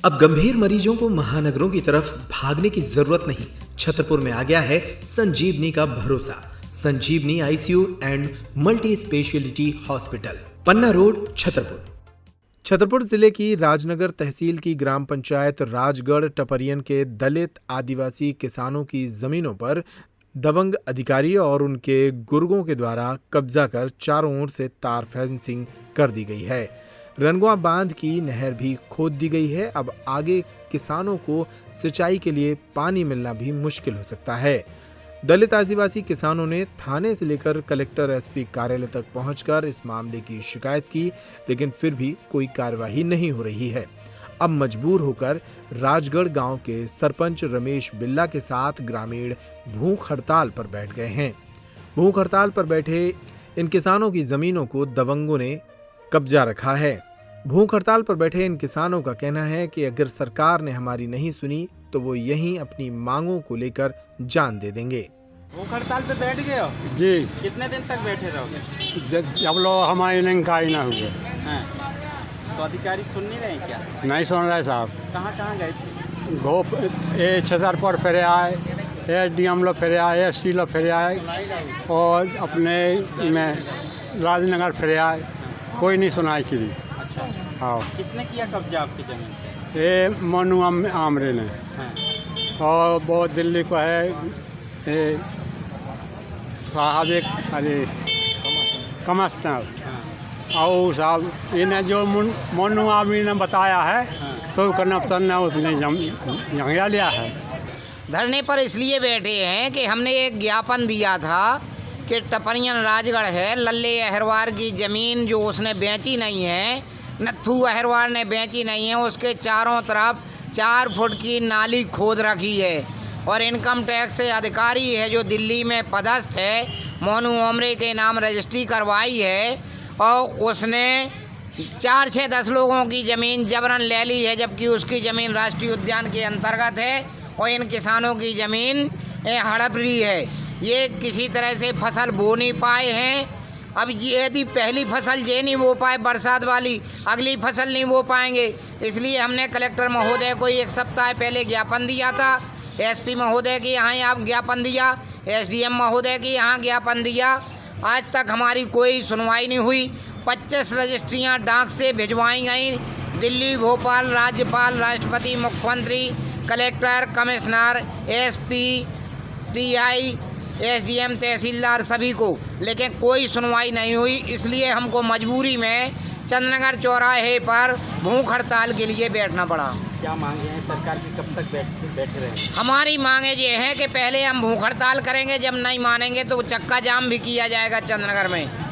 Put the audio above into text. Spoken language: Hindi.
अब गंभीर मरीजों को महानगरों की तरफ भागने की जरूरत नहीं। छतरपुर में आ गया है संजीवनी का भरोसा। Sanjeevani ICU and multi speciality hospital, Panna road, Chhatarpur. Chhatarpur जिले की राजनगर तहसील की ग्राम पंचायत राजगढ़ टपरियन के दलित आदिवासी किसानों की जमीनों पर दबंग अधिकारी और उनके गुर्गों के द्वारा कब्जा कर चारों ओर से तार फेंसिंग कर दी गई है। रनगुआ बांध की नहर भी खोद दी गई है। अब आगे किसानों को सिंचाई के लिए पानी मिलना भी मुश्किल हो सकता है। दलित आदिवासी किसानों ने थाने से लेकर कलेक्टर एसपी कार्यालय तक पहुंचकर इस मामले की शिकायत की, लेकिन फिर भी कोई कार्यवाही नहीं हो रही है। अब मजबूर होकर राजगढ़ गांव के सरपंच रमेश बिल्ला के साथ ग्रामीण भूख हड़ताल पर बैठ गए हैं। भूख हड़ताल पर बैठे इन किसानों की जमीनों को दबंगों ने कब्जा रखा है। भूख हड़ताल पर बैठे इन किसानों का कहना है कि अगर सरकार ने हमारी नहीं सुनी तो वो यहीं अपनी मांगों को लेकर जान दे देंगे। भूख हड़ताल पे बैठ गए हो? जी। कितने दिन तक बैठे रहोगे? जब लोग हमारे निकाय ना हुए। हाँ। तो अधिकारी सुन नहीं रहे क्या? नहीं सुन रहे साहब। कहाँ गए थे? घोप ए छतरपुर फिर आए, एसडीएम लोग फिर आए, एसटी लोग फिर आए और अपने में राजनगर फिर आए, कोई नहीं सुनाई की। अच्छा। हाँ। किसने किया कब्जा आपकी जमीन? ये मनु आमरे ने। हाँ। और बहुत दिल्ली को है साहब एक अरे कमिश्नर। हाँ। और साहब इन्हें जो मनु आमरे ने बताया है, हाँ। सो कनेक्शन ने उसने जंगिया लिया है। धरने पर इसलिए बैठे हैं कि हमने एक ज्ञापन दिया था कि टपरियन राजगढ़ है, लल्ले अहरवार की ज़मीन जो उसने बेची नहीं है, नत्थू अहरवार ने बेची नहीं है, उसके चारों तरफ 4 फुट की नाली खोद रखी है। और इनकम टैक्स से अधिकारी है जो दिल्ली में पदस्थ है, मोनू ओमरे के नाम रजिस्ट्री करवाई है और उसने 4, 6, 10 लोगों की ज़मीन जबरन ले ली है, जबकि उसकी ज़मीन राष्ट्रीय उद्यान के अंतर्गत है और इन किसानों की ज़मीन हड़प रही है। ये किसी तरह से फसल बो नहीं पाए हैं। अब ये यदि पहली फसल ये नहीं बो पाए बरसात वाली, अगली फसल नहीं बो पाएंगे। इसलिए हमने कलेक्टर महोदय को 1 सप्ताह पहले ज्ञापन दिया था, एसपी महोदय के यहाँ आप ज्ञापन दिया, एसडीएम महोदय के यहाँ ज्ञापन दिया। आज तक हमारी कोई सुनवाई नहीं हुई। 25 रजिस्ट्रियाँ डाक से भिजवाई गई, दिल्ली, भोपाल, राज्यपाल, राष्ट्रपति, मुख्यमंत्री, collector, commissioner, SP, TI, SDM, तहसीलदार सभी को, लेकिन कोई सुनवाई नहीं हुई। इसलिए हमको मजबूरी में चंद्रनगर चौराहे पर भूख हड़ताल के लिए बैठना पड़ा। क्या मांगे हैं सरकार की, कब तक बैठे रहेंगे? हमारी मांगे ये है कि पहले हम भूख हड़ताल करेंगे, जब नहीं मानेंगे तो चक्का जाम भी किया जाएगा चंद्रनगर में।